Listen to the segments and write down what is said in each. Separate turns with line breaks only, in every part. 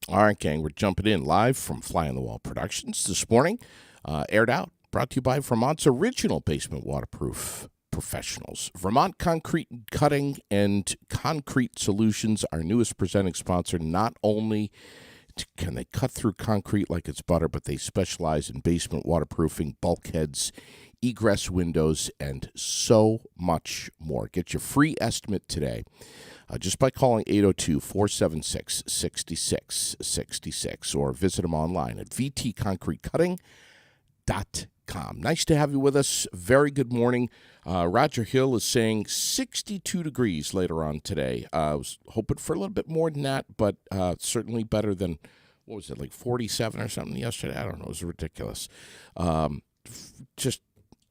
All right, gang, we're jumping in live from Fly on the Wall Productions this morning. Aired out, brought to you by Vermont's original basement waterproof professionals. Vermont Concrete Cutting and Concrete Solutions, our newest presenting sponsor. Not only can they cut through concrete like it's butter, but they specialize in basement waterproofing, bulkheads, egress windows, and so much more. Get your free estimate today just by calling 802-476-6666 or visit them online at vtconcretecutting.com. Nice to have you with us. Very good morning. Roger Hill is saying 62 degrees later on today. I was hoping for a little bit more than that, but certainly better than, what was it, like 47 or something yesterday? I don't know. It was ridiculous. Just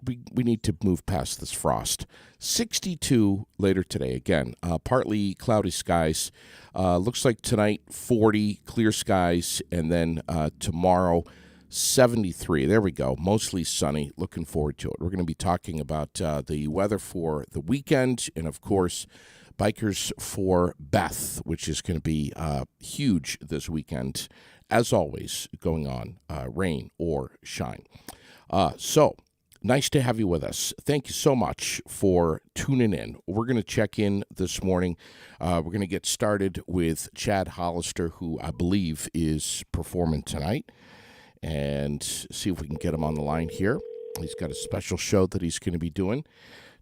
we need to move past this frost. 62 later today. Again, partly cloudy skies. Looks like tonight 40 clear skies, and then tomorrow 73. There we go. Mostly sunny. Looking forward to it. We're going to be talking about the weather for the weekend, and of course, Bikers for Beth, which is going to be huge this weekend. As always, going on, rain or shine. So nice to have you with us. Thank you so much for tuning in. We're going to check in this morning. We're going to get started with Chad Hollister, who I believe is performing tonight, and see if we can get him on the line here. He's got a special show that he's going to be doing.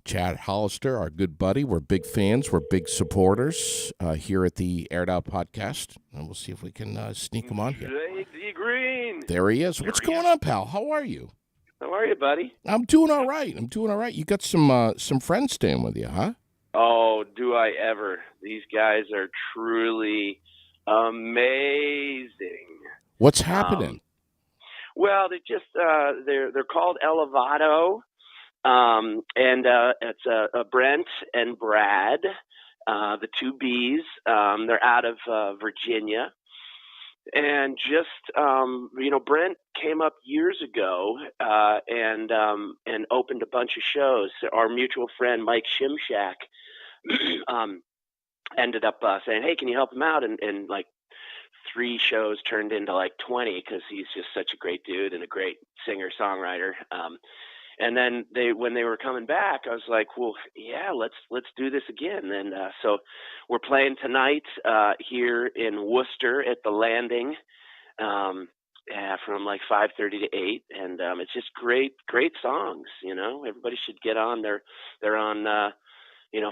Chad Hollister, our good buddy. We're big fans. We're big supporters here at the Aired Out Podcast, and we'll see if we can sneak him on here.
J.D. Green.
There he is. What's going on, pal? How are you?
How are you, buddy?
I'm doing all right. You got some friends staying with you, huh?
Oh, do I ever. These guys are truly amazing.
What's happening?
Well, they're called Elevado, and it's Brent and Brad, the two Bs. They're out of Virginia. And Brent came up years ago and opened a bunch of shows. Our mutual friend Mike Shimshak ended up saying, "Hey, can you help him out?" And like 3 shows turned into like 20 because he's just such a great dude and a great singer songwriter. And then when they were coming back, I was like, well, yeah, let's do this again. And so we're playing tonight here in Worcester at the Landing from like 5:30 to 8, and it's just great songs. Everybody should get on. They're on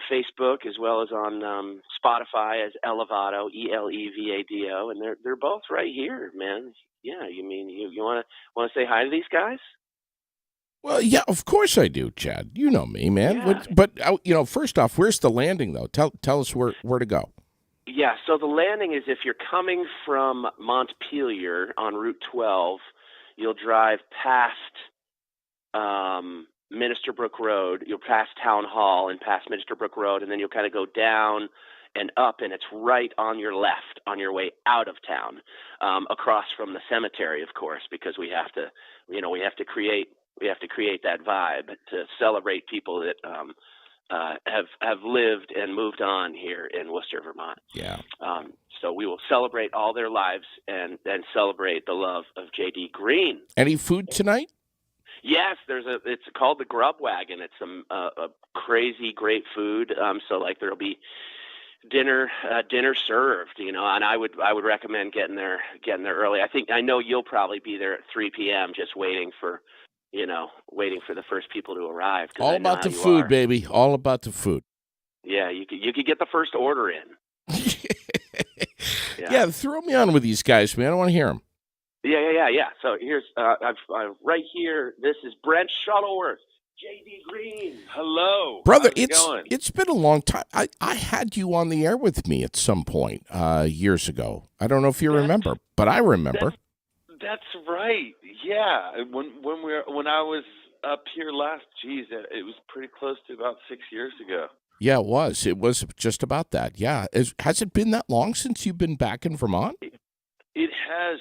Facebook as well as on Spotify as Elevado, Elevado, and they're both right here, man. Yeah, you want to say hi to these guys?
Well, yeah, of course I do, Chad. You know me, man.
Yeah.
But first off, where's the Landing though? Tell us where to go.
Yeah, so the Landing is if you're coming from Montpelier on Route 12, you'll drive past Minister Brook Road. You'll pass Town Hall and past Minister Brook Road, and then you'll kind of go down and up, and it's right on your left on your way out of town, across from the cemetery, of course, because we have to create that vibe to celebrate people that have lived and moved on here in Worcester, Vermont.
Yeah.
So we will celebrate all their lives and celebrate the love of J.D. Green.
Any food tonight?
Yes, it's called the Grub Wagon. It's some crazy great food. So like there'll be dinner served, and I would recommend getting there early. I know you'll probably be there at 3 p.m. just waiting for the first people to arrive.
All about the food, baby. All about the food.
Yeah, you could get the first order in.
Yeah, throw me on with these guys, man. I want to hear them.
Yeah. So here's right here. This is Brent Shuttleworth, J.D. Green. Hello,
brother.
How's
It's been a long time. I had you on the air with me at some point years ago. I don't know if you remember, but I remember.
That's right. Yeah, when I was up here last, it was pretty close to about 6 years ago.
Yeah, it was. It was just about that. Yeah. Has it been that long since you've been back in Vermont?
It has.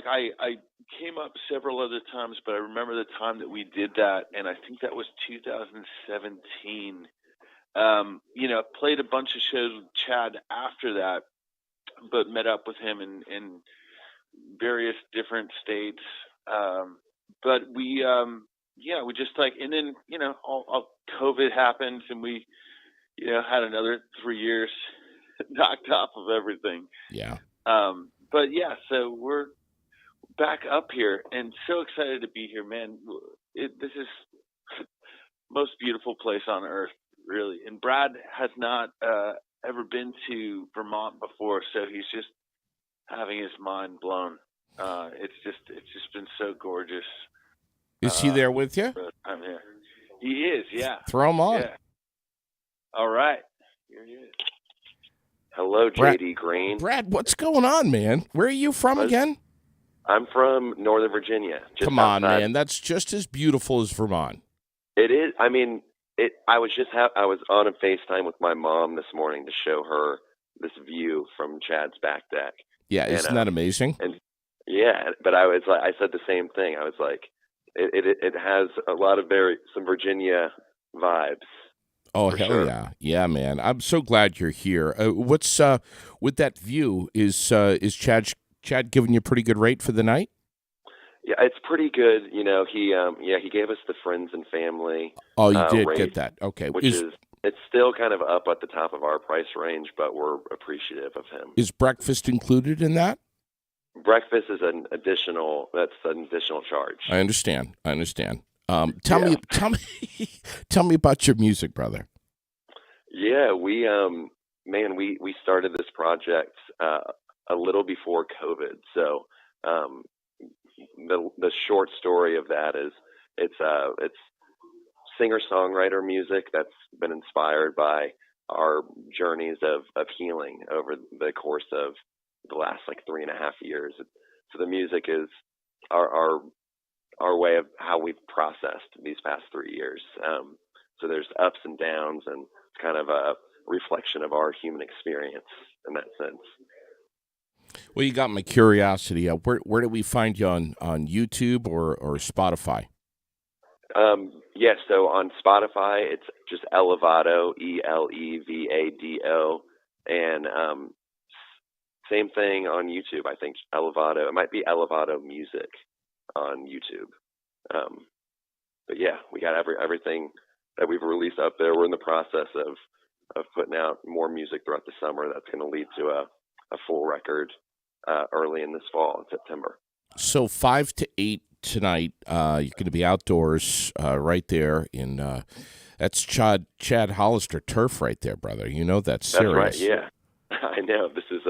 I came up several other times, but I remember the time that we did that, and I think that was 2017. Played a bunch of shows with Chad after that, but met up with him in various different states. But we just like, and then, all COVID happened, and we, had another 3 years knocked off of everything.
Yeah.
But yeah, so we're back up here and so excited to be here, man. This is most beautiful place on earth, really. And Brad has not ever been to Vermont before, so he's just having his mind blown. It's just been so gorgeous.
Is he there with you?
I'm here. He is, yeah.
Throw him on.
Yeah. All right. Here he is.
Hello, JD Green.
Brad, what's going on, man? Where are you from again?
I'm from Northern Virginia.
Come on, man. That's just as beautiful as Vermont.
It is. I mean, I was on a FaceTime with my mom this morning to show her this view from Chad's back deck.
Yeah, isn't that amazing?
And yeah, but I said the same thing. I was like, it has a lot of some Virginia vibes.
Oh, hell sure. Yeah. Yeah, man. I'm so glad you're here. What's with that view? Is Chad giving you a pretty good rate for the night?
Yeah, it's pretty good. He gave us the friends and family.
Oh, you did
rate,
get that. Okay.
It's still kind of up at the top of our price range, but we're appreciative of him.
Is breakfast included in that?
Breakfast is an additional charge.
I understand. Tell me about your music, brother.
Yeah, we started this project a little before COVID. So the short story of that is it's singer-songwriter music that's been inspired by our journeys of healing over the course of the last 3.5 years. So the music is our way of how we've processed these past 3 years. So there's ups and downs, and it's kind of a reflection of our human experience in that sense.
Well, you got my curiosity. Where do we find you on YouTube or Spotify?
Yes, so on Spotify, it's just Elevado, Elevado, and same thing on YouTube. I think Elevado. It might be Elevado Music on YouTube. But yeah, we got everything that we've released up there. We're in the process of putting out more music throughout the summer. That's going to lead to a full record early in this fall in September. So
5 to 8 tonight. You're going to be outdoors right there in that's Chad Hollister turf right there, brother. You know that's serious.
That's right. Yeah, I know. This is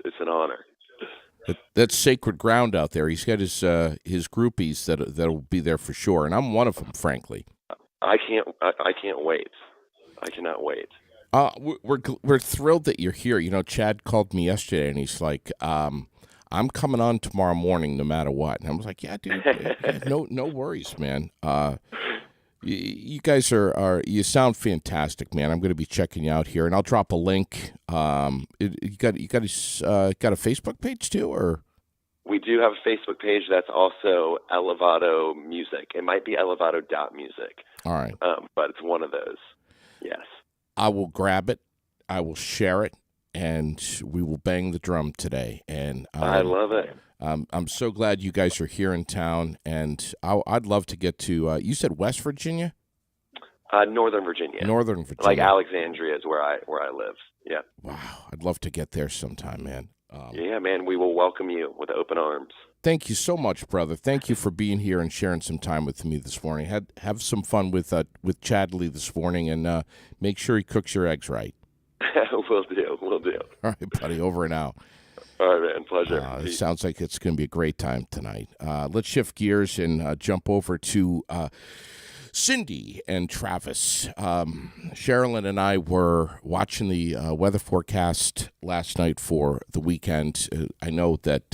it's an honor.
That's sacred ground out there. He's got his groupies that'll be there for sure, and I'm one of them, frankly.
I can't wait. I cannot wait.
We're thrilled that you're here. Chad called me yesterday, and he's like, "I'm coming on tomorrow morning, no matter what." And I was like, "Yeah, dude, no worries, man. You guys you sound fantastic, man. I'm going to be checking you out here, and I'll drop a link. You got a Facebook page too, or?
We do have a Facebook page that's also Elevado Music. It might be Elevado.music.
All right.
But it's one of those. Yes.
I will grab it. I will share it, and we will bang the drum today. And
I love it.
I'm so glad you guys are here in town, and I'd love to get to. You said West Virginia?
Northern Virginia.
Northern Virginia.
Like Alexandria is where I live. Yeah.
Wow, I'd love to get there sometime, man.
Yeah, man, we will welcome you with open arms.
Thank you so much, brother. Thank you for being here and sharing some time with me this morning. Have some fun with Chadley this morning, and make sure he cooks your eggs right.
Will do.
All right, buddy. Over and out.
All right, man. Pleasure.
It sounds like it's going to be a great time tonight. Let's shift gears and jump over to Cindy and Travis. Sherilyn and I were watching the weather forecast last night for the weekend. I know that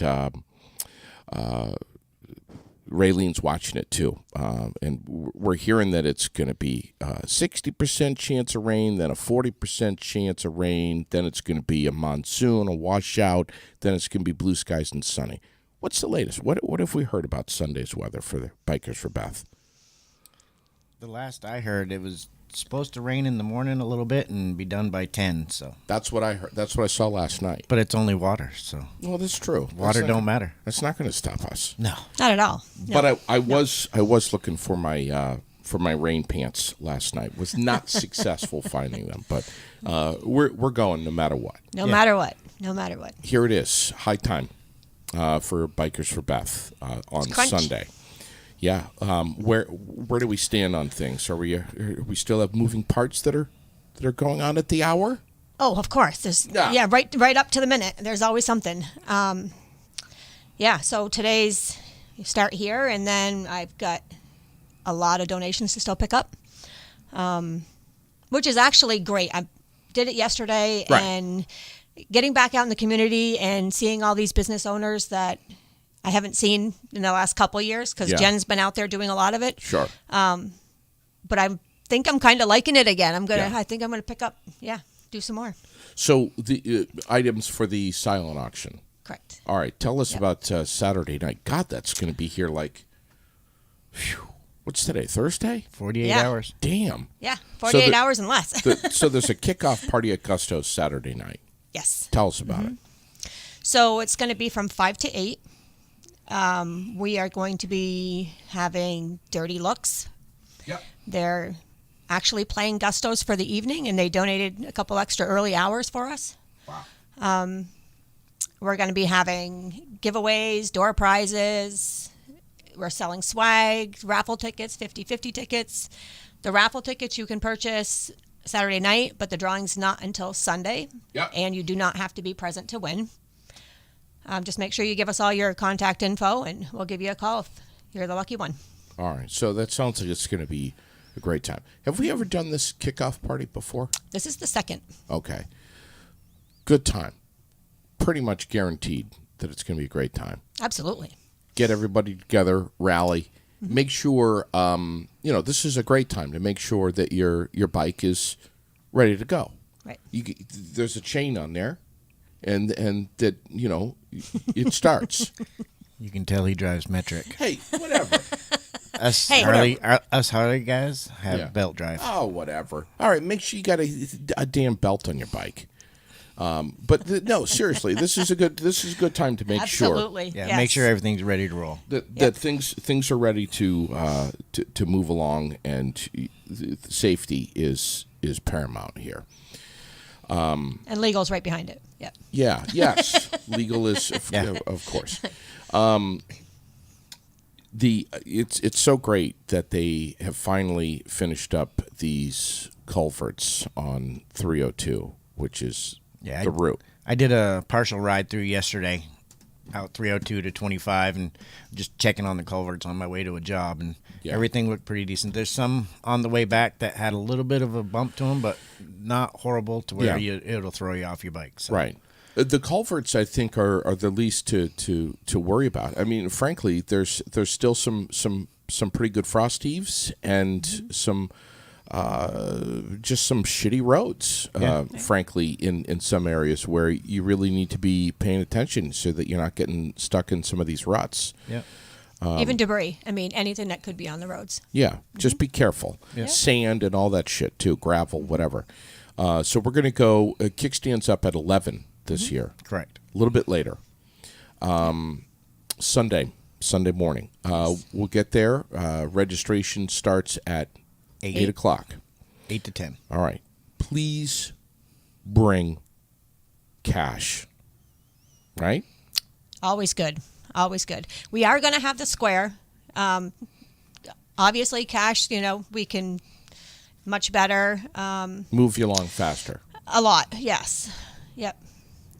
Raylene's watching it too, and we're hearing that it's going to be 60% chance of rain, then a 40% chance of rain, then it's going to be a monsoon, a washout, then it's going to be blue skies and sunny. What's the latest? What have we heard about Sunday's weather for the Bikers for Beth?
the last I heard, it was supposed to rain in the morning a little bit and be done by 10. So,
That's what I heard. That's what I saw last night.
but it's only water, so
Well, that's true.
water don't matter.
That's not going to stop us.
No.
Not at all. No.
But I was looking for my rain pants last night. Was not successful finding them, but we're going no matter what.
No matter what. No matter what.
Here it is, high time for Bikers for Beth on
crunch.
Sunday. Yeah, where do we stand on things? Are we still have moving parts that are going on at the hour?
Oh, of course. There's
Yeah.
right up to the minute. There's always something. So today's you start here, and then I've got a lot of donations to still pick up, which is actually great. I did it yesterday,
Right.
and getting back out in the community and seeing all these business owners that I haven't seen in the last couple of years because
Yeah.
Jen's been out there doing a lot of it.
Sure.
But I think I'm kind of liking it again.
Yeah.
I think I'm gonna pick up. Yeah, do some more.
So the items for the silent auction.
Correct.
All right, tell us about Saturday night. God, that's going to be here like, phew, what's today? Thursday?
48
Yeah.
hours.
Damn.
Yeah, 48
the-
hours and less.
So there's a kickoff party at Gusto's Saturday night.
Yes.
Tell us about it.
So it's going to be from 5 to 8. We are going to be having Dirty Looks.
Yep.
They're actually playing Gustos for the evening, and they donated a couple extra early hours for us.
Wow.
We're going to be having giveaways, door prizes. We're selling swag, raffle tickets, 50-50 tickets. The raffle tickets you can purchase Saturday night, but the drawing's not until Sunday.
Yep.
And you do not have to be present to win. Just make sure you give us all your contact info, and we'll give you a call if you're the lucky one.
All right. So that sounds like it's going to be a great time. Have we ever done this kickoff party before?
This is the second.
Okay. Good time. Pretty much guaranteed that it's going to be a great time.
Absolutely.
Get everybody together, rally. Make sure, this is a great time to make sure that your bike is ready to go.
Right.
There's a chain on there, and that, it starts.
You can tell he drives metric.
Hey, whatever.
Us
Hey,
us Harley guys have
Yeah.
belt drive.
Oh, whatever. All right, make sure you got a damn belt on your bike. No, seriously, this is a good time to make sure
Absolutely.
Yeah,
Yes.
make sure everything's ready to roll.
that things are ready to move along, and safety is paramount here.
And legal's right behind it. Yeah.
Yeah. Yes. Legal is
Yeah.
of course. It's so great that they have finally finished up these culverts on 302, which is
Yeah,
the route.
I did a partial ride through yesterday, out 302 to 25, and just checking on the culverts on my way to a job, and
Yeah.
everything looked pretty decent. There's some on the way back that had a little bit of a bump to them, but not horrible to where
Yeah.
it'll throw you off your bike. So.
Right. The culverts, I think, are the least to worry about. I mean, frankly, there's still some pretty good frost heaves and some just some shitty roads, frankly, in some areas where you really need to be paying attention so that you're not getting stuck in some of these ruts.
Yeah.
Even debris. I mean, anything that could be on the roads.
Yeah, just be careful.
Yeah.
Sand and all that shit too, gravel, whatever. So we're going to go kickstands up at 11 this year.
Correct.
A little bit later. Sunday morning. We'll get there. Registration starts at 8 o'clock.
8 to 10.
All right. Please bring cash. Right?
Always good. Always good. We are going to have the square. Obviously, cash, we can much better.
Move you along faster.
A lot, yes. Yep.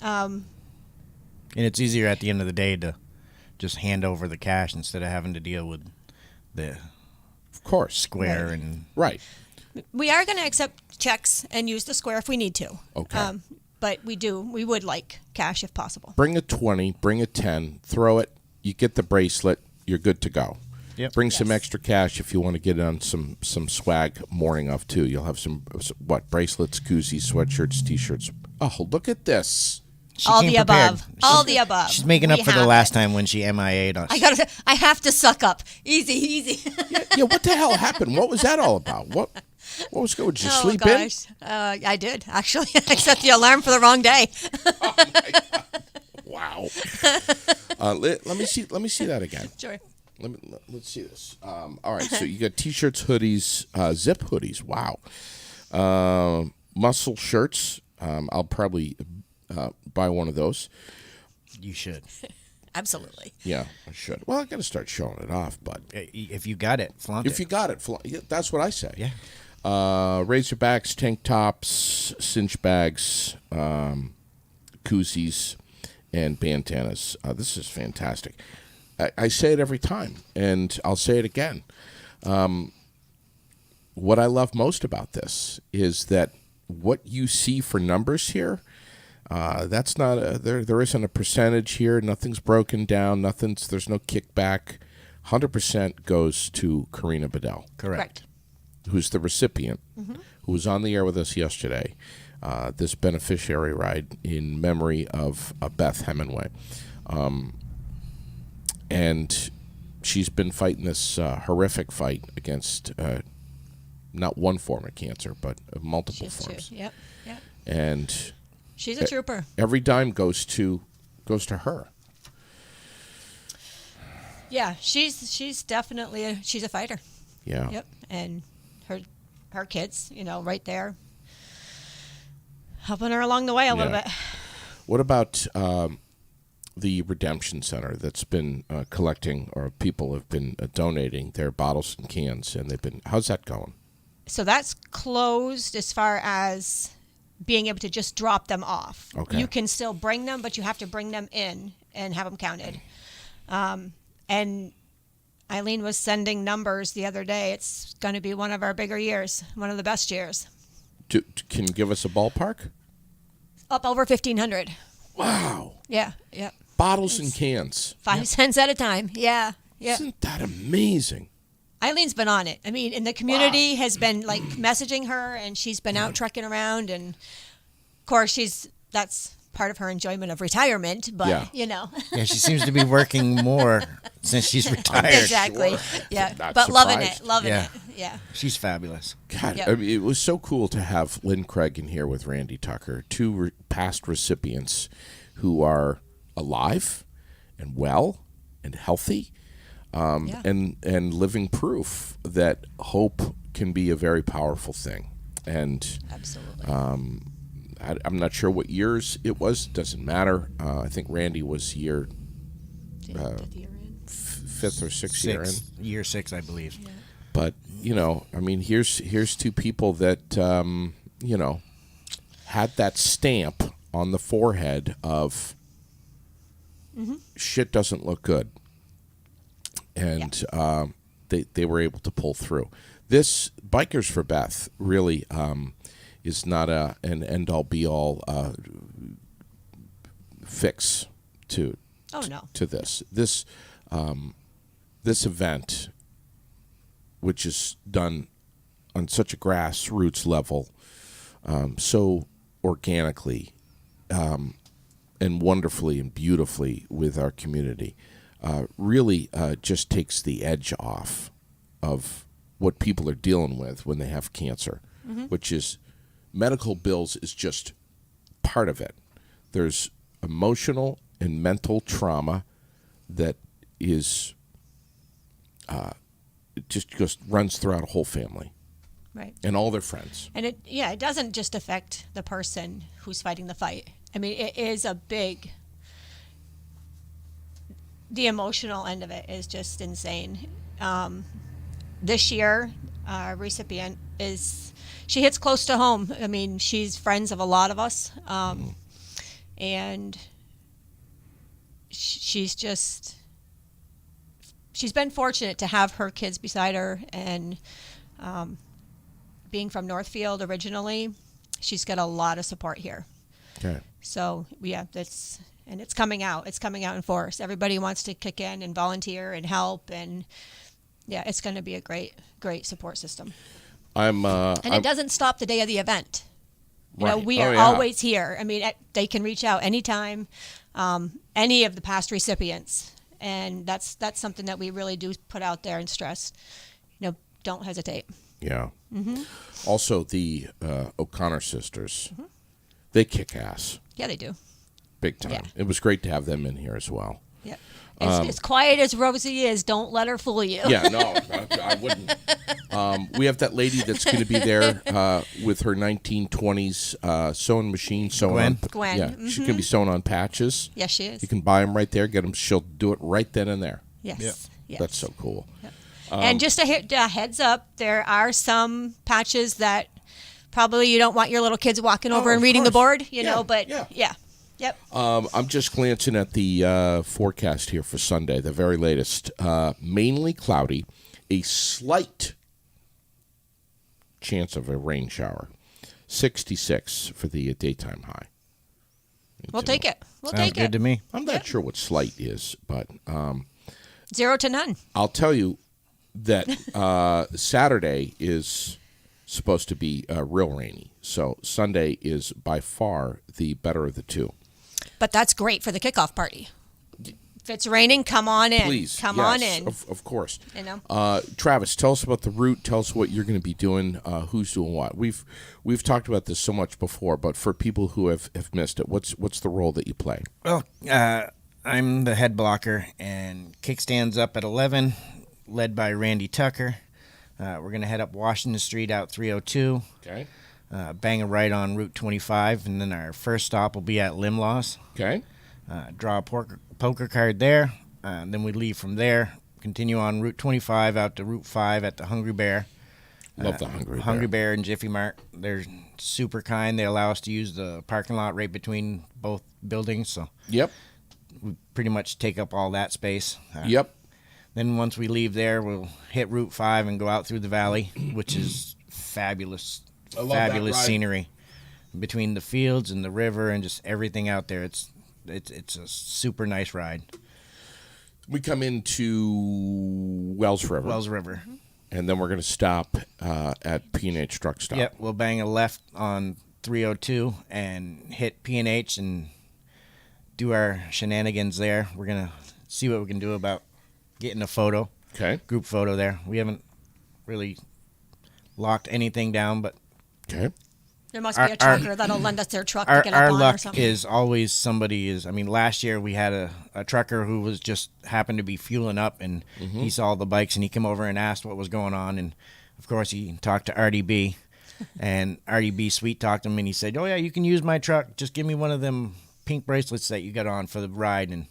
And it's easier at the end of the day to just hand over the cash instead of having to deal with the
Of course.
square and
Right.
We are going to accept checks and use the square if we need to.
Okay.
But we would like cash if possible.
Bring a 20, bring a 10, throw it, you get the bracelet, you're good to go.
Yep.
Bring some
Yes.
extra cash if you want to get on some swag morning of too. You'll have some bracelets, koozies, sweatshirts, t-shirts. Oh, look at this.
All
came
the
prepared.
above. All the above.
She's making up
We
for the
have
last
it.
time when she MIA'd us.
I have to suck up. Easy.
Yeah, what the hell happened? What was that all about? What was going? Did you
Oh
sleep in?
gosh, I did actually. I set the alarm for the wrong day.
Wow. Let me see. Let me see that again.
Sure.
Let's see this. All right. So you got t-shirts, hoodies, zip hoodies. Wow. Muscle shirts. I'll probably buy one of those.
You should.
Absolutely.
Yeah, I should. Well, I got to start showing it off, but
If you got it, flaunt
if
it.
you got it, yeah, that's what I say.
Yeah.
Razorbacks, tank tops, cinch bags, koozies, and bandanas. This is fantastic. I say it every time, and I'll say it again. What I love most about this is that what you see for numbers here, that's not there isn't a percentage here. Nothing's broken down. There's no kickback. 100% goes to Karina Bedell,
Correct.
who's the recipient, who was on the air with us yesterday. This beneficiary ride in memory of Beth Hemingway. And she's been fighting this horrific fight against not one form of cancer, but multiple
She's
forms.
Yep.
And
She's a trooper.
every dime goes to her.
Yeah, she's definitely she's a fighter.
Yeah.
Yep, and her kids, right there, helping her along the way a little
Yeah.
bit.
What about the Redemption Center that's been collecting, or people have been donating their bottles and cans, and how's that going?
So that's closed as far as being able to just drop them off.
Okay.
You can still bring them, but you have to bring them in and have them counted. And Eileen was sending numbers the other day. It's going to be one of our bigger years, one of the best years.
Can you give us a ballpark?
Up over 1,500.
Wow.
Yeah.
Bottles and cans.
5 cents at a time. Yeah.
Isn't that amazing?
Eileen's been on it. I mean, and the community has been like messaging her, and she's been out trekking around, and of course that's part of her enjoyment of retirement. But
Yeah.
Yeah, she seems to be working more since she's retired.
exactly. Yeah,
Not
but loving
surprised.
it, loving
Yeah.
it. Yeah.
She's fabulous.
God,
Yep.
I mean, it was so cool to have Lynn Craig in here with Randy Tucker, two past recipients who are alive and well and healthy,
Yeah.
and living proof that hope can be a very powerful thing. And
Absolutely.
I'm not sure what years it was. Doesn't matter. I think Randy was year
Fifth year in.
fifth or sixth year in.
Year 6, I believe.
But I mean, here's two people that had that stamp on the forehead of shit doesn't look good, and they were able to pull through. This Bikers for Beth really is not an end all be all fix to
Oh no.
to this event, which is done on such a grassroots level, so organically, and wonderfully and beautifully with our community, really just takes the edge off of what people are dealing with when they have cancer, which is medical bills is just part of it. There's emotional and mental trauma that is it just runs throughout a whole family
Right.
and all their friends.
And it doesn't just affect the person who's fighting the fight. I mean, it is a big. The emotional end of it is just insane. This year, our recipient she hits close to home. I mean, she's friends of a lot of us, and she's been fortunate to have her kids beside her, and being from Northfield originally, she's got a lot of support here.
Okay.
So yeah, it's coming out. It's coming out in force. Everybody wants to kick in and volunteer and help, and yeah, it's going to be a great support system.
I'm
And it doesn't stop the day of the event. You know,
Right.
we
Oh,
are
yeah.
always here. I mean, they can reach out anytime, any of the past recipients. And that's something that we really do put out there and stress. You know, don't hesitate.
Yeah.
Mm-hmm.
Also, the O'Connor sisters, they kick ass
Yeah, they do.
big time.
Yeah.
It was great to have them in here as well.
Yep. As quiet as Rosie is, don't let her fool you.
Yeah, no, I wouldn't. We have that lady that's going to be there with her 1920s sewing machine.
Gwen?
Gwen,
Yeah, she's going to be sewing on patches.
Yes, she is.
You can buy them right there. Get them. She'll do it right then and there.
Yes.
Yep.
Yes.
That's so cool.
And just a heads up, there are some patches that probably you don't want your little kids walking over and
of
reading the
course.
board, you
Yeah,
know, but
yeah.
yeah. Yep.
I'm just glancing at the forecast here for Sunday, the very latest. Mainly cloudy, a slight chance of a rain shower. 66 for the daytime high.
We'll take it. We'll
Sounds
take
good
it.
to me.
I'm not sure what slight is, but
0 to none.
I'll tell you that Saturday is supposed to be real rainy. So Sunday is by far the better of the two.
But that's great for the kickoff party. If it's raining, come on in.
Please.
Come
yes,
on in.
Of course.
You know.
Travis, tell us about the route. Tell us what you're going to be doing. Who's doing what? We've talked about this so much before, but for people who have missed it, what's the role that you play?
Well, I'm the head blocker, and kickstands up at 11, led by Randy Tucker. We're going to head up Washington Street out 302,
Okay.
bang a right on Route 25, and then our first stop will be at Limlaws.
Okay.
Draw a poker card there. Then we leave from there, continue on Route 25 out to Route 5 at the Hungry Bear.
Love the Hungry Bear.
Hungry Bear and Jiffy Mart. They're super kind. They allow us to use the parking lot right between both buildings, so
Yep.
we pretty much take up all that space.
Yep.
Then once we leave there, we'll hit Route 5 and go out through the valley, which is fabulous,
I love that
fabulous
ride.
scenery between the fields and the river and just everything out there. It's a super nice ride.
We come into Wells River.
Wells River.
And then we're going to stop at P&H Truck Stop.
Yep, we'll bang a left on 302 and hit P&H and do our shenanigans there. We're going to see what we can do about getting a photo,
Okay.
group photo there. We haven't really locked anything down, but
There must
Our-
be a trucker that'll lend us their truck to
our,
get up
our
on or
luck
something.
is always somebody is. I mean, last year we had a trucker who was just happened to be fueling up, and he saw the bikes, and he came over and asked what was going on, and of course he talked to RDB, and RDB sweet talked him, and he said, "Oh yeah, you can use my truck. Just give me one of them pink bracelets that you got on for the ride." And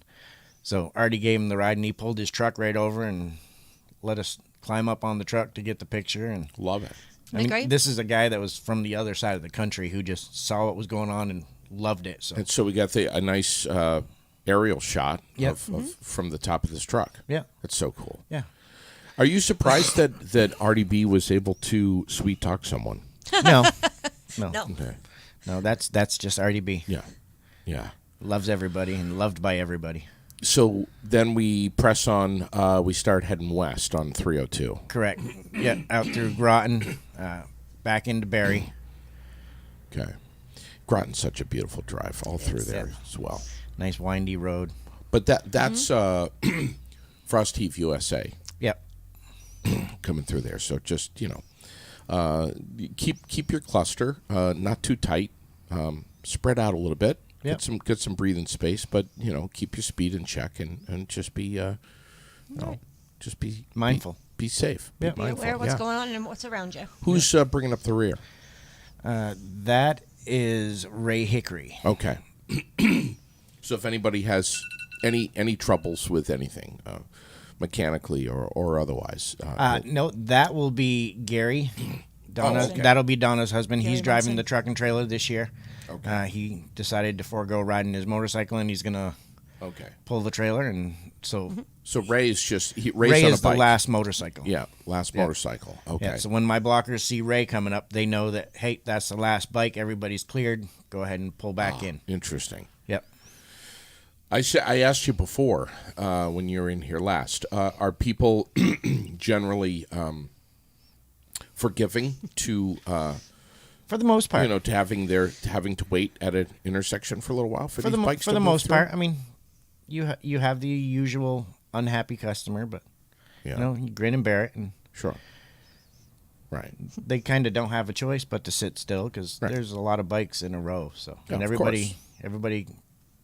so Artie gave him the ride, and he pulled his truck right over and let us climb up on the truck to get the picture. And
Love it.
I mean,
great?
this is a guy that was from the other side of the country who just saw what was going on and loved it. So
And so we got a nice aerial shot
Yep.
of from the top of this truck.
yeah,
That's so cool.
yeah.
Are you surprised that RDB was able to sweet talk someone?
No,
No.
Okay.
no. That's just RDB.
Yeah. Yeah.
Loves everybody and loved by everybody.
So then we press on, we start heading west on 302.
Correct. Yeah, out through Groton, back into Barry.
Okay. Groton's such a beautiful drive all through there
yeah.
as well.
Nice windy road.
But that's Frost Heave USA
Yep.
coming through there. So just, keep your cluster not too tight. Spread out a little bit.
Yep.
Get some breathing space, but keep your speed in check and just be just be
Mindful.
Be safe. Be
Yep.
Be
mindful.
aware of what's
Yeah.
going on and what's around you.
Who's bringing up the rear?
That is Ray Hickory.
Okay. So if anybody has any troubles with anything, mechanically or otherwise,
No, that will be Gary. Donna.
okay.
That'll be Donna's husband.
Gary
He's driving
Benson.
the truck and trailer this year.
Okay.
He decided to forego riding his motorcycle, and he's gonna
okay.
pull the trailer, and so
So Ray's Ray's
Ray
on
is
a
the
bike.
last motorcycle.
Yeah, last motorcycle. Okay.
Yeah, so when my blockers see Ray coming up, they know that, hey, that's the last bike. Everybody's cleared. Go ahead and pull back in.
Interesting.
Yep.
I asked you before when you were in here last. Are people generally forgiving to
For the most part.
to having to wait at an intersection for a little while for these bikes
for
to
the
move
most
through?
part. I mean, you have the usual unhappy customer, but
Yeah.
you grin and bear it, and
Sure. Right.
they kind of don't have a choice but to sit still because
Right.
there's a lot of bikes in a row. So
Yeah,
and
of
everybody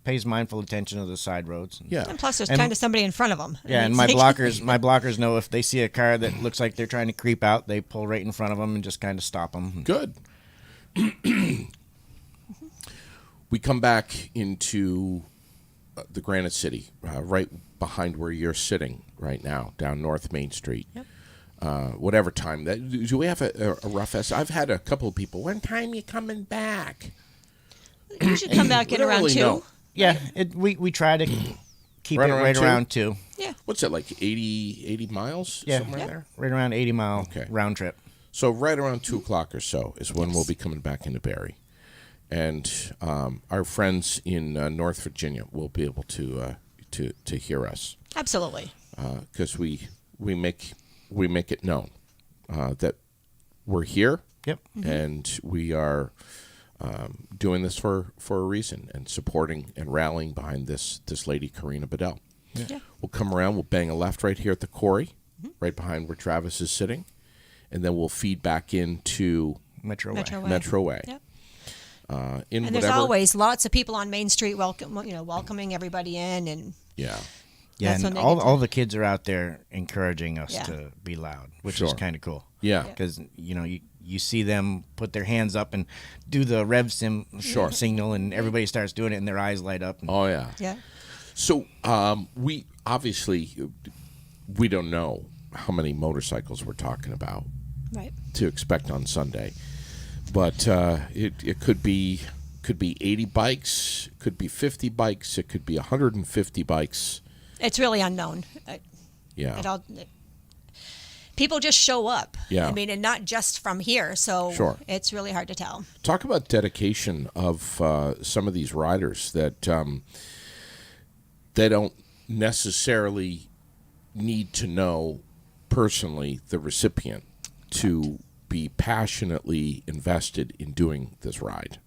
pays mindful attention to the side roads.
Yeah.
And plus, there's
And-
kind of somebody in front of them.
Yeah, and my blockers know if they see a car that looks like they're trying to creep out, they pull right in front of them and just kind of stop them.
Good. We come back into the Granite City, right behind where you're sitting right now, down North Main Street.
Yep.
Whatever time that. Do we have a rough estimate? I've had a couple of people. When time you coming back?
You should come back
We
in
don't
around
really
2.
know.
Yeah, we try to keep
Right
it
around
right
two?
around 2.
Yeah.
What's it like? 80 miles?
Yeah,
Somewhere there.
right around 80-mile
Okay.
round trip.
So right around 2 o'clock or so is when we'll be coming back into Barrie, and our friends in North Virginia will be able to hear us
Absolutely.
because we make it known that we're here.
Yep.
And we are doing this for a reason and supporting and rallying behind this lady, Karina Bedell.
Yeah.
We'll come around. We'll bang a left right here at the quarry, right behind where Travis is sitting, and then we'll feed back into
Metro Way.
Metro Way.
Metro Way.
Yep.
In
And there's
whatever.
always lots of people on Main Street welcoming everybody in, and
Yeah.
Yeah,
That's when
and
they
all,
get to-
all the kids are out there encouraging us
Yeah.
to be loud, which
Sure.
is kind of cool.
Yeah.
Because, you see them put their hands up and do the rev signal, and everybody starts doing it, and their eyes light up. And
Oh yeah.
yeah.
So we obviously we don't know how many motorcycles we're talking about
Right.
to expect on Sunday, but it could be 80 bikes, could be 50 bikes, it could be 150 bikes.
It's really unknown.
Yeah.
People just show up.
Yeah.
I mean, and not just from here, so
Sure.
it's really hard to tell.
Talk about dedication of some of these riders that they don't necessarily need to know personally the recipient to be passionately invested in doing this ride.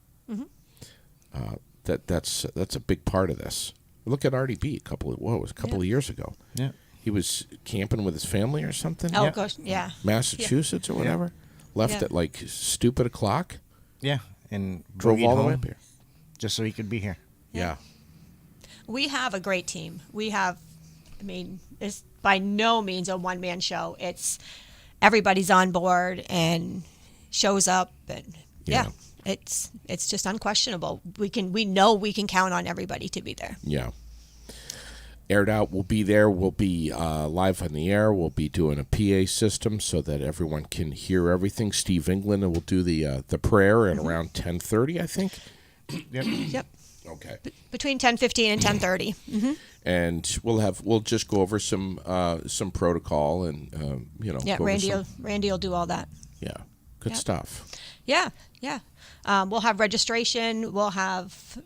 That's a big part of this. Look at RDB a couple of years ago.
yeah.
He was camping with his family or something.
Oh, gosh, yeah.
Massachusetts or whatever. Left
Yeah.
at like stupid o'clock.
Yeah, and
Drove
boogied
all the way
home
up here.
just so he could be here.
Yeah.
We have a great team. It's by no means a one-man show. It's everybody's on board and shows up, and
Yeah.
it's just unquestionable. We know we can count on everybody to be there.
Yeah. Aired Out will be there. We'll be live on the air. We'll be doing a PA system so that everyone can hear everything. Steve England will do the prayer at around 10:30, I think.
Yep.
Yep.
Okay.
Between 10:15 and 10:30.
And we'll just go over some protocol and
Yeah,
go over
Randy will do all that.
yeah, good
Yep.
stuff.
Yeah. We'll have registration. We'll have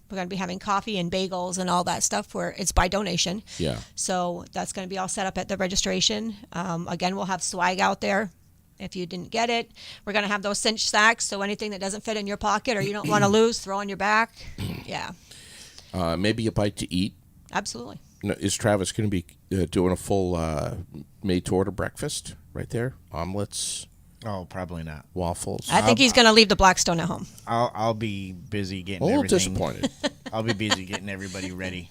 we're going to be having coffee and bagels and all that stuff where it's by donation.
Yeah.
So that's going to be all set up at the registration. Again, we'll have swag out there. If you didn't get it, we're going to have those cinch sacks. So anything that doesn't fit in your pocket or you don't want to lose, throw on your back. Yeah,
Maybe a bite to eat.
absolutely.
No, is Travis going to be doing a full made-to-order breakfast right there? Omelets,
Oh, probably not.
waffles.
I think he's going to leave the Blackstone at home.
I'll be busy getting
a little
everything.
disappointed.
I'll be busy getting everybody ready,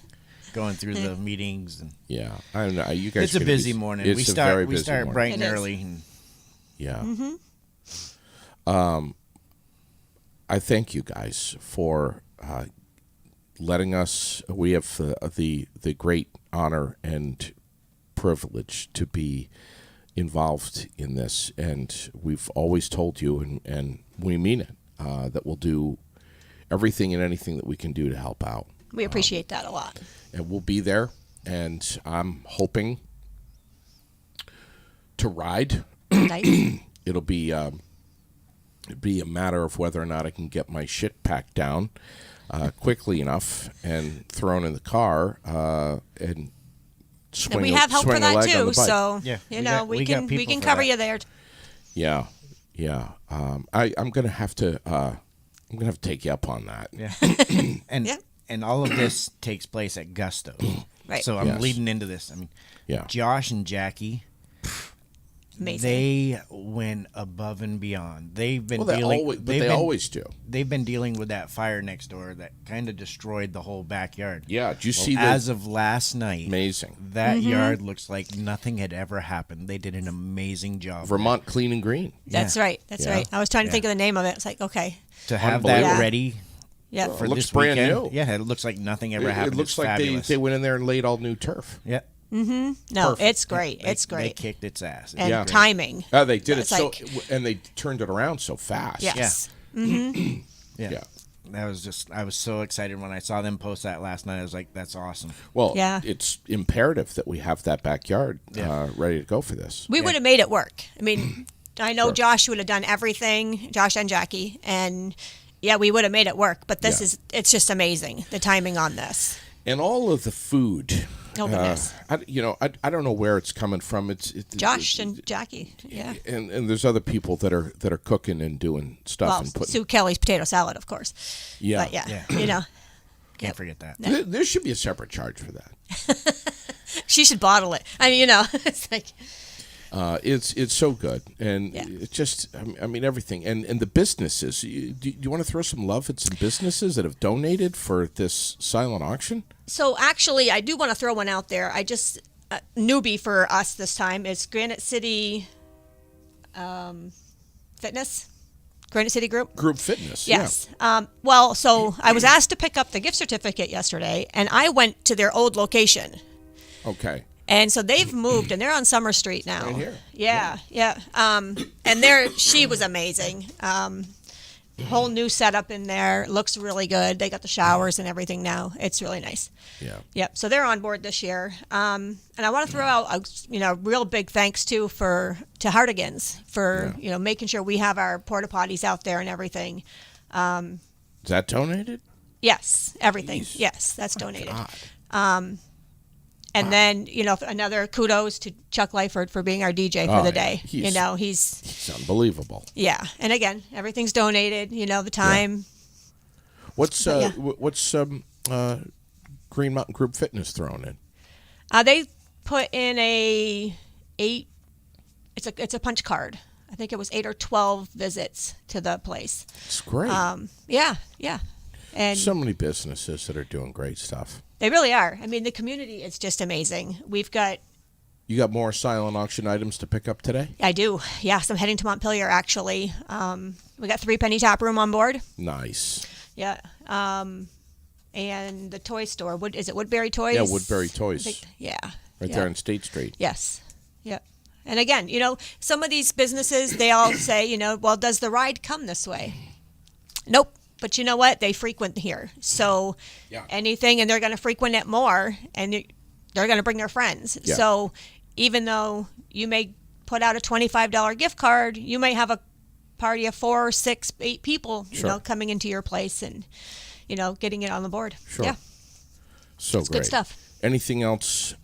going through the meetings. And
Yeah, I don't know. You guys.
it's a
gonna be-
busy morning.
It's
We
a
start
very busy morning.
bright and
It is.
early. And
Yeah. I thank you guys for letting us. We have the great honor and privilege to be involved in this, and we've always told you, and we mean it, that we'll do everything and anything that we can do to help out.
We appreciate that a lot.
And we'll be there, and I'm hoping to ride.
Nice.
It'll be a matter of whether or not I can get my shit packed down quickly enough and thrown in the car and swing.
And we have help for
swing a
that
leg on
too.
the bike.
So
Yeah,
we
we got
can
people for
cover
that.
you there.
Yeah, Yeah. I'm gonna have to. I'm gonna have to take you up on that.
Yeah. and
Yeah.
and all of this takes place at Gusto.
Right.
So I'm
Yes.
leading into this. I mean,
Yeah.
Josh and Jackie,
Amazing.
they went above and beyond. They've been
Well, they always do.
They've been dealing with that fire next door that kind of destroyed the whole backyard.
Yeah. Did you
Well,
see that?
as of last night,
Amazing.
that yard looks like nothing had ever happened. They did an amazing job.
Vermont Clean and Green.
That's
Yeah.
right. That's
Yeah.
right. I was trying to
Yeah.
think of the name of it. It's like, okay.
To have that
Unbelievable.
ready
Yeah.
for
It looks
this
brand
weekend.
new.
Yeah, it looks like nothing ever
It
happened.
looks
It's
like
fabulous.
they went in there and laid all new turf.
Yeah.
No,
Perfect.
it's great.
They-
It's
They
great.
kicked its ass.
And
Yeah.
timing.
They did it
It's
so,
like-
and they turned it around so fast.
Yes.
Yeah.
Yeah.
That was just, I was so excited when I saw them post that last night. I was like, that's awesome.
Well,
Yeah.
it's imperative that we have that backyard
Yeah.
ready to go for this.
We would have made it work. I mean, I know Josh would have done everything, Josh and Jackie, and yeah, we would have made it work. But this
Yeah.
it's just amazing, the timing on this.
And all of the food.
Oh, goodness.
I don't know where it's coming from. It's
Josh and Jackie, yeah.
and there's other people that are cooking and doing stuff
Well,
and putting.
Sue Kelly's potato salad, of course.
Yeah.
But yeah,
Yeah.
you know,
Can't forget that.
There should be a separate charge for that.
she should bottle it. I mean, you know, it's like,
It's so good, and
Yeah.
it's just I mean everything, and the businesses. Do you want to throw some love at some businesses that have donated for this silent auction?
so actually, I do want to throw one out there. I just, newbie for us this time is Granite City Fitness, Granite City Group.
Group Fitness.
Yes. Well, so I was asked to pick up the gift certificate yesterday, and I went to their old location.
Yeah. Okay.
And so they've moved, and they're on Summer Street now.
Right here.
Yeah. And she was amazing. Whole new setup in there. Looks really good. They got the showers and everything now. It's really nice.
Yeah.
Yep. So they're on board this year. And I want to throw out a real big thanks to Hardigans for making sure we have our porta potties out there and everything.
Is that donated?
Yes, everything.
Jeez.
Yes, that's donated.
God.
And then, another kudos to Chuck Lyford for being our DJ for
Oh,
the
yeah.
day.
He's
He's
unbelievable.
yeah. And again, everything's donated, the time.
What's
Yeah.
what's Green Mountain Group Fitness throwing in?
They put in it's a punch card. I think it was 8 or 12 visits to the place.
It's great.
Yeah. And
So many businesses that are doing great stuff.
they really are. I mean, the community is just amazing. We've got
You got more silent auction items to pick up today?
I do. Yes, I'm heading to Montpelier actually. We got 3 Penny Tap Room on board.
Nice.
Yeah. And the toy store. Is it Woodbury Toys?
Yeah, Woodbury Toys.
I think- yeah.
Right
Yeah.
there on State Street.
Yes. Yep. And again, some of these businesses, they all say, well, does the ride come this way? Nope. But you know what? They frequent here. So
Yeah.
anything, and they're going to frequent it more, and they're going to bring their friends.
Yeah.
So even though you may put out a $25 gift card, you may have a party of 4, 6, 8 people,
Sure.
coming into your place and, getting it on the board.
Sure.
Yeah.
So
It's
great.
good stuff.
Anything else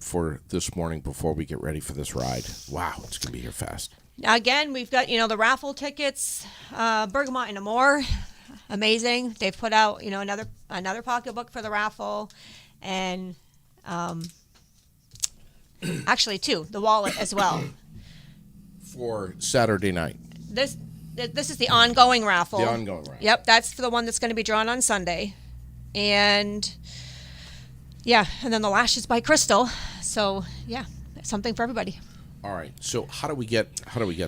for this morning before we get ready for this ride? Wow, it's going to be here fast.
Again, we've got, the raffle tickets, Bergamot and Amore, amazing. They've put out, another pocketbook for the raffle, and actually 2, the wallet as well.
For Saturday night.
This is the ongoing raffle.
The ongoing raffle.
Yep, that's for the one that's going to be drawn on Sunday. And yeah, and then the lashes by Crystal. So, yeah, something for everybody.
All right. So how do we get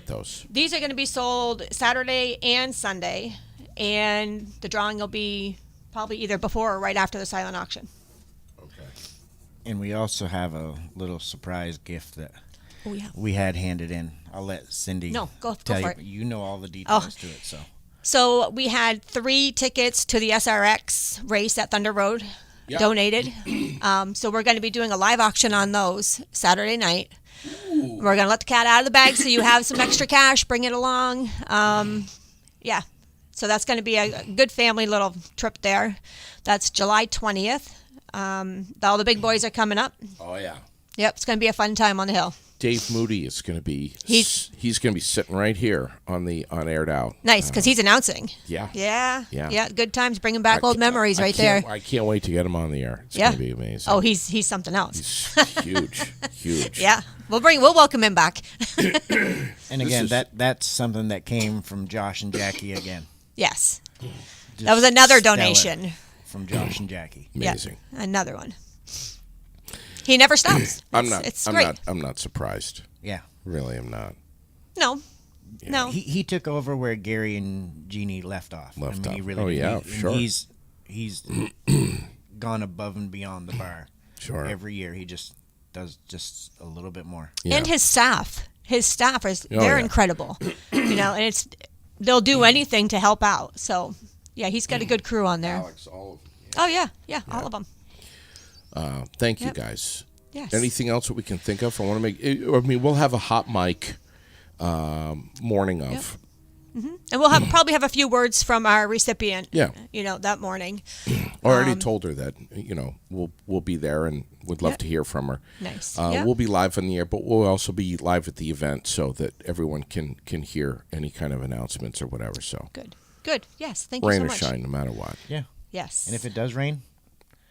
those?
These are going to be sold Saturday and Sunday, and the drawing will be probably either before or right after the silent auction.
Okay.
And we also have a little surprise gift that
Oh yeah.
we had handed in. I'll let Cindy
Go
tell
for
you.
it.
You know all the details
Oh.
to it, so.
So we had 3 tickets to the SRX race at Thunder Road
Yep.
donated. So we're going to be doing a live auction on those Saturday night. We're going to let the cat out of the bag so you have some extra cash. Bring it along. Yeah. So that's going to be a good family little trip there. That's July 20th. All the big boys are coming up.
Oh yeah.
Yep. It's going to be a fun time on the hill.
Dave Moody is going to be.
He's
going to be sitting right here on Aired Out.
nice because he's announcing.
Yeah.
Yeah. Good times, bringing back old memories right there.
I can't wait to get him on the air. It's
Yeah.
going to be amazing.
Oh, he's something else.
He's huge.
Yeah, we'll welcome him back.
And again, that's something that came from Josh and Jackie again.
Yes,
Just
that was another
stellar
donation.
from Josh and Jackie.
Amazing.
Yeah, another one. He never stops. It's great.
I'm not surprised.
Yeah.
Really, I'm not.
No. No.
He took over where Gary and Jeannie left off. He really did.
Sure.
He's gone above and beyond the bar.
Sure.
Every year he just does just a little bit more.
Yeah.
And his staff they're incredible. And they'll do anything to help out. So, yeah, he's got a good crew on there.
Alex, all of them.
Oh yeah, all of them.
Thank you, guys.
Yes.
Anything else that we can think of? We'll have a hot mic morning of.
And we'll probably have a few words from our recipient.
Yeah.
That morning.
I already told her that we'll be there and would love to hear from her.
Nice.
We'll be live on the air, but we'll also be live at the event so that everyone can hear any kind of announcements or whatever. So
Good. Yes. Thank you so
rain or
much.
shine, no matter what.
Yeah.
Yes.
And if it does rain,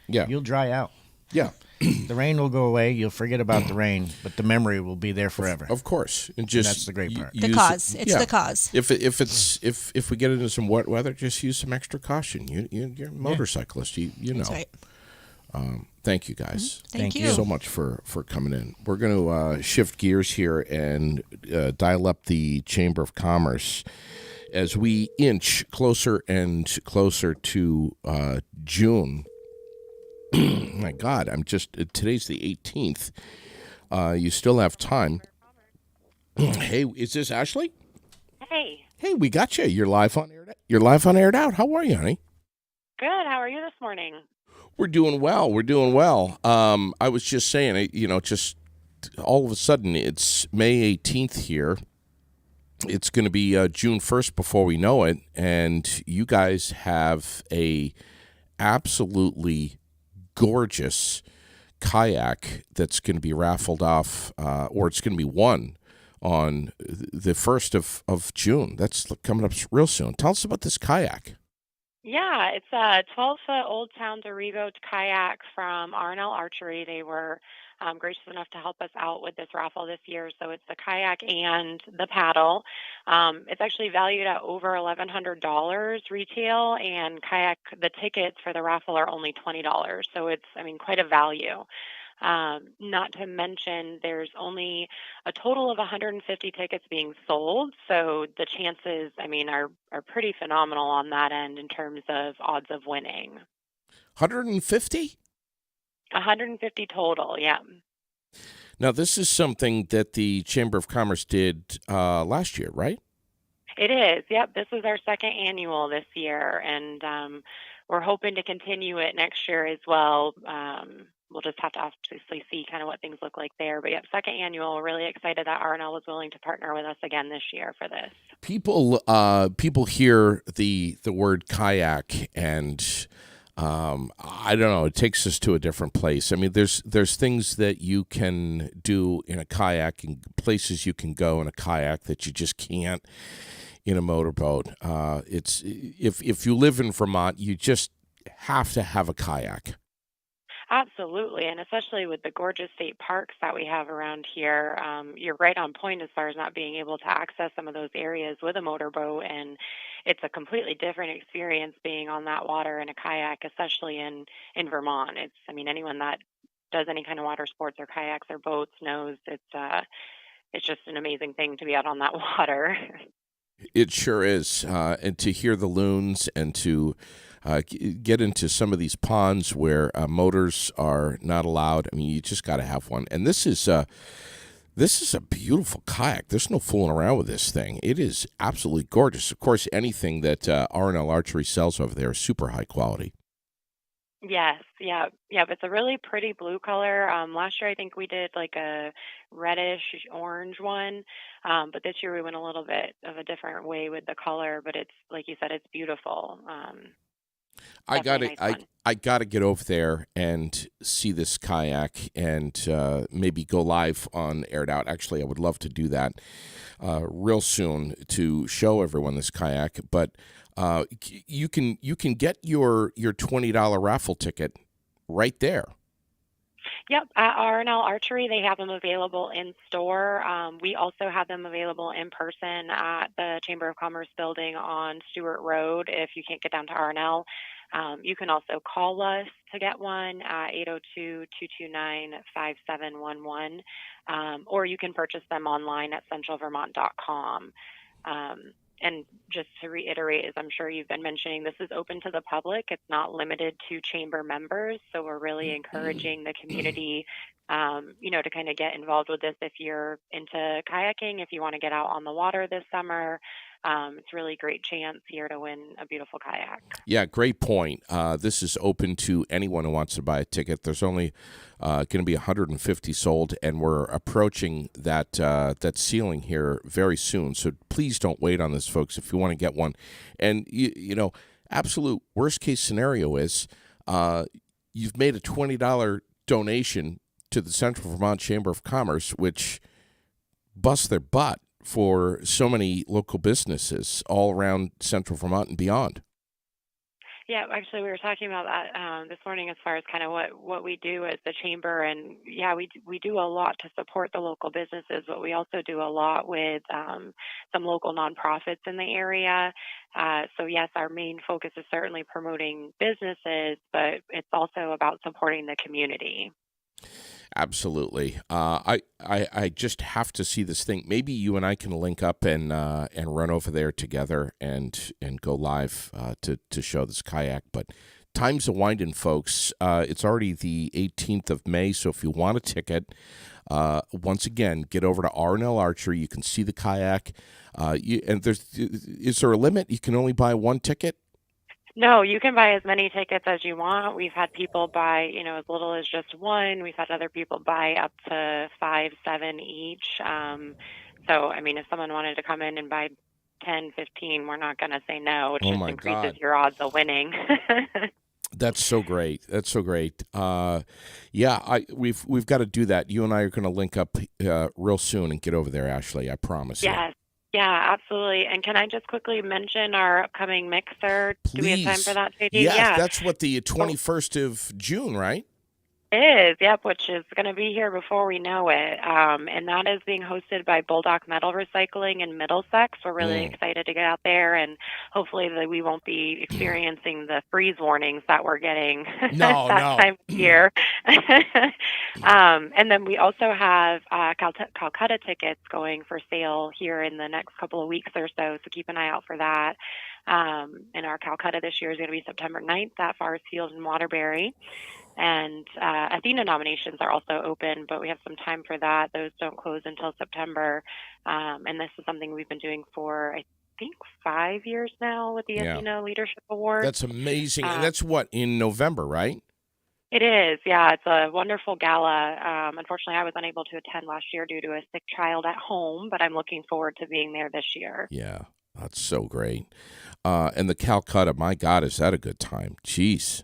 Yeah.
you'll dry out.
Yeah.
The rain will go away. You'll forget about the rain, but the memory will be there forever.
Of course, and just
that's the great part.
The cause. It's the cause.
If we get into some wet weather, just use some extra caution. You're a motorcyclist. You know.
That's right.
Thank you guys.
Thank
Thank
you.
So much for coming in. We're going to shift gears here and dial up the Chamber of Commerce as we inch closer and closer to June. My God, today's the 18th. You still have time. Hey, is this Ashley? Hey, we got you. You're live on Aired Out. How are you, honey?
Good. How are you this morning?
We're doing well. I was just saying, just all of a sudden it's May 18th here. It's going to be June 1st before we know it, and you guys have a absolutely gorgeous kayak that's going to be raffled off, or it's going to be won on the 1st of June. That's coming up real soon. Tell us about this kayak.
Yeah, it's a 12-foot Old Town Dorigo kayak from R&L Archery. They were gracious enough to help us out with this raffle this year. So it's the kayak and the paddle. It's actually valued at over $1,100 retail, and the tickets for the raffle are only $20. So it's, quite a value. Not to mention there's only a total of 150 tickets being sold. So the chances, are pretty phenomenal on that end in terms of odds of winning.
150?
150 total, yeah.
Now, this is something that the Chamber of Commerce did last year, right?
It is. Yep. This is our second annual this year, and we're hoping to continue it next year as well. We'll just have to obviously see kind of what things look like there. But second annual. We're really excited that R&L was willing to partner with us again this year for this.
People hear the word kayak and I don't know. It takes us to a different place. There's things that you can do in a kayak and places you can go in a kayak that you just can't in a motorboat. It's if you live in Vermont, you just have to have a kayak.
Absolutely, and especially with the gorgeous state parks that we have around here, you're right on point as far as not being able to access some of those areas with a motorboat, and it's a completely different experience being on that water in a kayak, especially in Vermont. It's, anyone that does any kind of water sports or kayaks or boats knows it's just an amazing thing to be out on that water.
It sure is, and to hear the loons and to get into some of these ponds where motors are not allowed. You just got to have one. And this is a beautiful kayak. There's no fooling around with this thing. It is absolutely gorgeous. Of course, anything that R&L Archery sells over there is super high quality.
Yes, yeah. It's a really pretty blue color. Last year I think we did like a reddish orange one, but this year we went a little bit of a different way with the color. But it's like you said, it's beautiful.
I got
Definitely
to
a nice one.
I got to get over there and see this kayak and maybe go live on Aired Out. Actually, I would love to do that real soon to show everyone this kayak. But you can get your $20 raffle ticket right there.
Yep, at R&L Archery, they have them available in store. We also have them available in person at the Chamber of Commerce building on Stewart Road if you can't get down to R&L. You can also call us to get one at 802-229-5711, or you can purchase them online at centralvermont.com. And just to reiterate, as I'm sure you've been mentioning, this is open to the public. It's not limited to chamber members. So we're really encouraging the community, to kind of get involved with this. If you're into kayaking, if you want to get out on the water this summer, it's a really great chance here to win a beautiful kayak.
Yeah, great point. This is open to anyone who wants to buy a ticket. There's only going to be 150 sold, and we're approaching that ceiling here very soon. So please don't wait on this, folks, if you want to get one. And, absolute worst case scenario is you've made a $20 donation to the Central Vermont Chamber of Commerce, which busts their butt for so many local businesses all around Central Vermont and beyond.
Yeah, actually, we were talking about that this morning as far as kind of what we do as the chamber, and yeah, we do a lot to support the local businesses, but we also do a lot with some local nonprofits in the area. So yes, our main focus is certainly promoting businesses, but it's also about supporting the community.
Absolutely. I just have to see this thing. Maybe you and I can link up and run over there together and go live to show this kayak. But time's a winding, folks. It's already the 18th of May, so if you want a ticket, once again, get over to R&L Archery. You can see the kayak. Is there a limit? You can only buy one ticket?
No, you can buy as many tickets as you want. We've had people buy, as little as just one. We've had other people buy up to 5, 7 each. So, I mean, if someone wanted to come in and buy 10, 15, we're not going to say no. It just increases your odds of winning.
That's so great. That's so great. We've got to do that. You and I are going to link up real soon and get over there, Ashley. I promise.
Yes. Yeah, absolutely. And can I just quickly mention our upcoming mixer?
Please.
Do we have time for that, JD?
Yeah, that's what, the 21st of June, right?
It is, yep, which is going to be here before we know it. And that is being hosted by Bulldog Metal Recycling in Middlesex. We're really excited to get out there, and hopefully we won't be experiencing the freeze warnings that we're getting time of year. And then we also have Calcutta tickets going for sale here in the next couple of weeks or so keep an eye out for that. And our Calcutta this year is going to be September 9th at Forest Field in Waterbury. And Athena nominations are also open, but we have some time for that. Those don't close until September. And this is something we've been doing for, I think, 5 years now with the Athena Leadership Award.
That's amazing. And that's in November, right?
It is, yeah. It's a wonderful gala. Unfortunately, I was unable to attend last year due to a sick child at home, but I'm looking forward to being there this year.
Yeah, that's so great. And the Calcutta, my God, is that a good time? Jeez.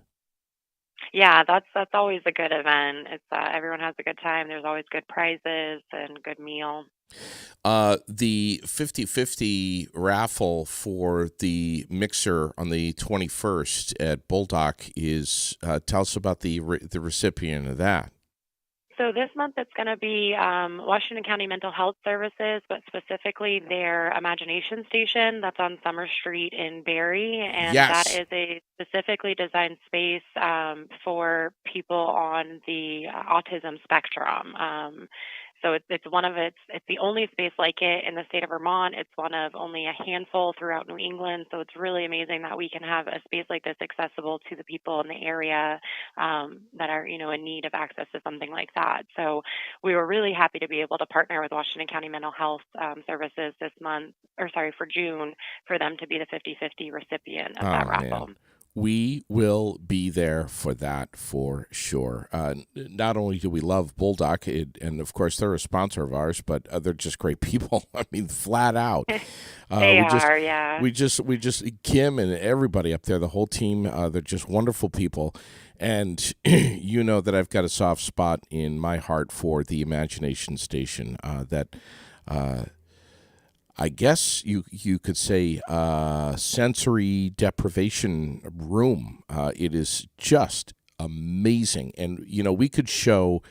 Yeah, that's always a good event. It's everyone has a good time. There's always good prizes and good meal.
The 50-50 raffle for the mixer on the 21st at Bulldog is, tell us about the recipient of that.
So this month it's going to be Washington County Mental Health Services, but specifically their Imagination Station that's on Summer Street in Barrie. And that is a specifically designed space for people on the autism spectrum. So it's the only space like it in the state of Vermont. It's one of only a handful throughout New England. So it's really amazing that we can have a space like this accessible to the people in the area that are, in need of access to something like that. So we were really happy to be able to partner with Washington County Mental Health Services for June, for them to be the 50-50 recipient of that raffle.
We will be there for that for sure. Not only do we love Bulldog, and of course they're a sponsor of ours, but they're just great people. I mean, flat out.
Yeah.
We just Kim and everybody up there, the whole team. They're just wonderful people, and you know that I've got a soft spot in my heart for the Imagination Station. I guess you could say sensory deprivation room. It is just amazing, and we could show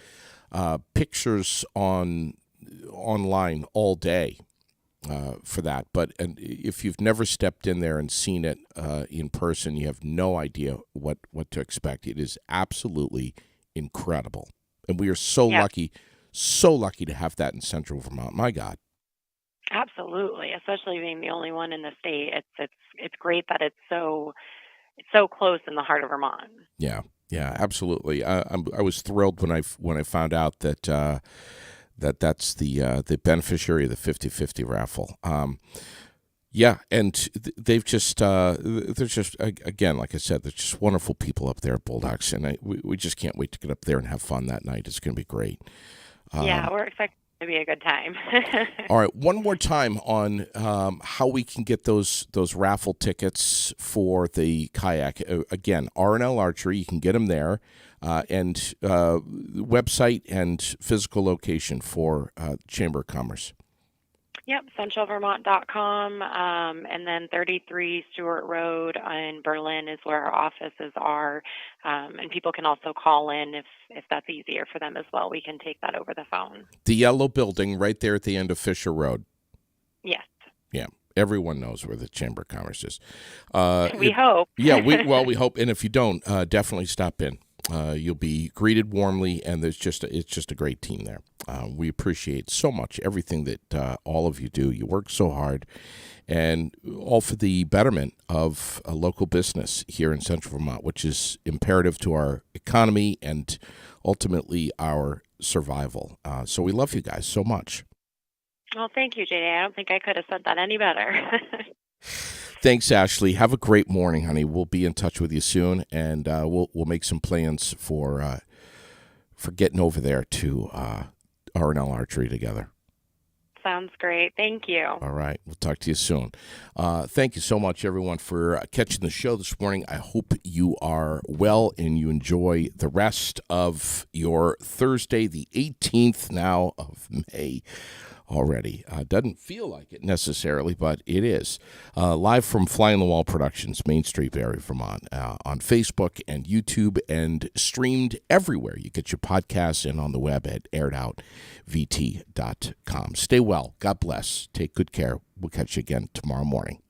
pictures online all day for that. But if you've never stepped in there and seen it in person, you have no idea what to expect. It is absolutely incredible, and we are so lucky to have that in Central Vermont. My God.
Absolutely, especially being the only one in the state. It's great that it's so close in the heart of Vermont.
Yeah, absolutely. I was thrilled when I found out that that's the beneficiary of the 50/50 raffle. And they've just they're just, again, like I said, they're just wonderful people up there at Bulldogs, and we just can't wait to get up there and have fun that night. It's going to be great.
We're expecting to be a good time.
All right, one more time on how we can get those raffle tickets for the kayak. Again, R&L Archery, you can get them there, and website and physical location for Chamber of Commerce.
Yep, centralvermont.com, and then 33 Stewart Road in Berlin is where our offices are, and people can also call in if that's easier for them as well. We can take that over the phone.
The yellow building right there at the end of Fisher Road.
Yes.
Yeah, everyone knows where the Chamber of Commerce is.
We hope.
we hope, and if you don't, definitely stop in. You'll be greeted warmly, and it's just a great team there. We appreciate so much everything that all of you do. You work so hard, and all for the betterment of a local business here in Central Vermont, which is imperative to our economy and ultimately our survival. So we love you guys so much.
Well, thank you, JD. I don't think I could have said that any better.
Thanks, Ashley. Have a great morning, honey. We'll be in touch with you soon, and we'll make some plans for getting over there to R&L Archery together.
Sounds great. Thank you.
All right. We'll talk to you soon. Thank you so much, everyone, for catching the show this morning. I hope you are well and you enjoy the rest of your Thursday, the 18th now of May. Already. Doesn't feel like it necessarily, but it is. Live from Fly on the Wall Productions, Main Street, Barre, Vermont, on Facebook and YouTube, and streamed everywhere. You get your podcasts and on the web at airedoutvt.com. Stay well. God bless. Take good care. We'll catch you again tomorrow morning.